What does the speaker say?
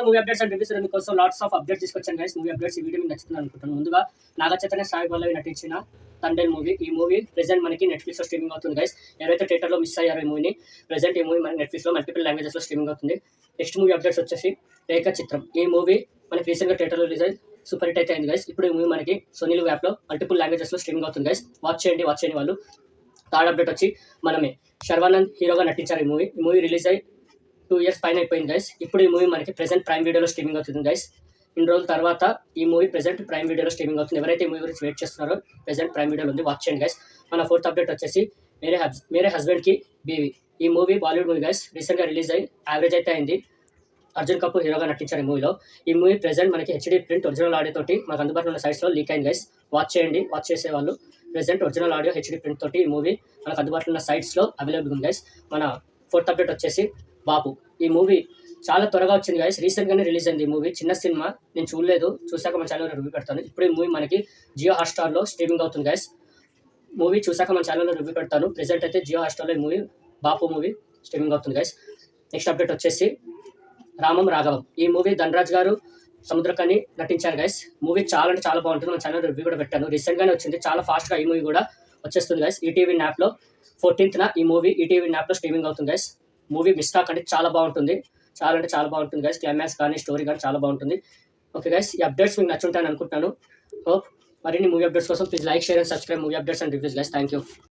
Movie updates and reviews కోసం lots of updates తీసుకొచ్చాను guys. Movie updates ఈ video మీకు నచ్చుతుంది అనుకుంటున్నాను. ముందుగా నాగ చైతన్య, సాయి పల్లవి నటించిన తండేల్ మూవీ. ఈ మూవీ ప్రెజెంట్ మనకి నెట్ఫ్లిక్స్ లో స్ట్రీమింగ్ అవుతుంది గైస్. ఎవరైతే థియేటర్లో మిస్ అయ్యారో ఈ మూవీని, ప్రెజెంట్ ఈ మూవీ మన నెట్ఫ్లిక్స్ లో మల్టిపుల్ లాంగ్వేజెస్ లో స్ట్రీమింగ్ అవుతుంది. నెక్స్ట్ మూవీ అప్డేట్స్ వచ్చేసి రేఖా చిత్రం. ఈ మూవీ మనకి రీసెంట్ గా థియేటర్లో రిలీజ్ అయ్యి సూపర్ హిట్ అయితే అయింది గైస్. ఇప్పుడు ఈ మూవీ మనకి సోనీ లివ్ యాప్ లో మల్టిపుల్ లాంగ్వేజెస్ లో స్ట్రీమింగ్ అవుతుంది గైస్. వాచ్ చేయండి వాళ్ళు. థర్డ్ అప్డేట్ వచ్చి మనమే శర్వానంద్ హీరోగా నటించారు. ఈ మూవీ రిలీజ్ అయ్యి 2 years పైన అయిపోయింది గైస్. ఇప్పుడు ఈ మూవీ మనకి ప్రెజెంట్ ప్రైమ్ వీడియోలో స్ట్రీమింగ్ అవుతుంది గైస్. ఇన్ని రోజుల తర్వాత ఈ మూవీ ప్రెజెంట్ ప్రైమ్ వీడియోలో స్ట్రీమింగ్ అవుతుంది. ఎవరైతే ఈ మూవీ గురించి వెయిట్ చేస్తున్నారో ప్రెజెంట్ ప్రైమ్ వీడియోలో ఉంది, వాచ్ చేయండి గైస్. మన ఫోర్త్ అప్డేట్ వచ్చేసి మేరే హస్బెండ్ కి బీవీ. ఈ మూవీ బాలీవుడ్ మూవీ గైస్. రీసెంట్గా రిలీజ్ అయ్యి యావరేజ్ అయితే అయింది. అర్జున్ కపూర్ హీరోగా నటించారు ఈ మూవీలో. ఈ మూవీ ప్రెజెంట్ మనకి హెచ్డీ ప్రింట్ ఒరిజినల్ ఆడియో తోటి మనకు అందుబాటులో ఉన్న సైట్స్లో లీక్ అయింది గైస్. వాచ్ చేయండి, వాచ్ చేసేవాళ్ళు. Present original audio HD print తోటి ఈ మూవీ మనకు అందుబాటులో ఉన్న సైట్స్లో అవైలబుల్ ఉంది గైస్. మన ఫోర్త్ అప్డేట్ వచ్చేసి బాపు. ఈ మూవీ చాలా త్వరగా వచ్చింది గైస్. రీసెంట్గానే రిలీజ్ అయింది ఈ మూవీ. చిన్న సినిమా, నేను చూడలేదు, చూసాక మన ఛానల్లో రివ్యూ పెడతాను. ఇప్పుడు ఈ మూవీ మనకి జియో హాట్స్టార్లో స్ట్రీమింగ్ అవుతుంది గైస్. మూవీ చూసాక మన ఛానల్లో రివ్యూ పెడతాను. ప్రెజెంట్ అయితే జియో హాట్స్టార్లో ఈ మూవీ బాపు మూవీ స్ట్రీమింగ్ అవుతుంది గైస్. నెక్స్ట్ అప్డేట్ వచ్చేసి రామం రాఘవం. ఈ మూవీ ధనరాజ్ గారు, సముద్రకని నటించారు గైస్. మూవీ చాలా అంటే చాలా బాగుంటుంది. మన ఛానల్ రివ్యూ కూడా పెట్టాను. రీసెంట్గానే వచ్చింది, చాలా ఫాస్ట్గా ఈ మూవీ కూడా వచ్చేస్తుంది గైస్. ఈటీవీ యాప్లో 14th ఈ మూవీ ఈటీవీ యాప్లో స్ట్రీమింగ్ అవుతుంది గైస్. మూవీ మిస్ కాకండి, చాలా బాగుంటుంది. చాలా అంటే చాలా బాగుంటుంది గైస్. క్లైమాక్స్ కానీ స్టోరీ కానీ చాలా బాగుంటుంది. ఓకే గైస్, ఈ అప్డేట్స్ మీకు నచ్చుంటాయని అనుకుంటున్నాను. హోప్ మరిన్ని మూవీ అప్డేట్స్ కోసం please like, share and subscribe movie updates and reviews guys. Thank you.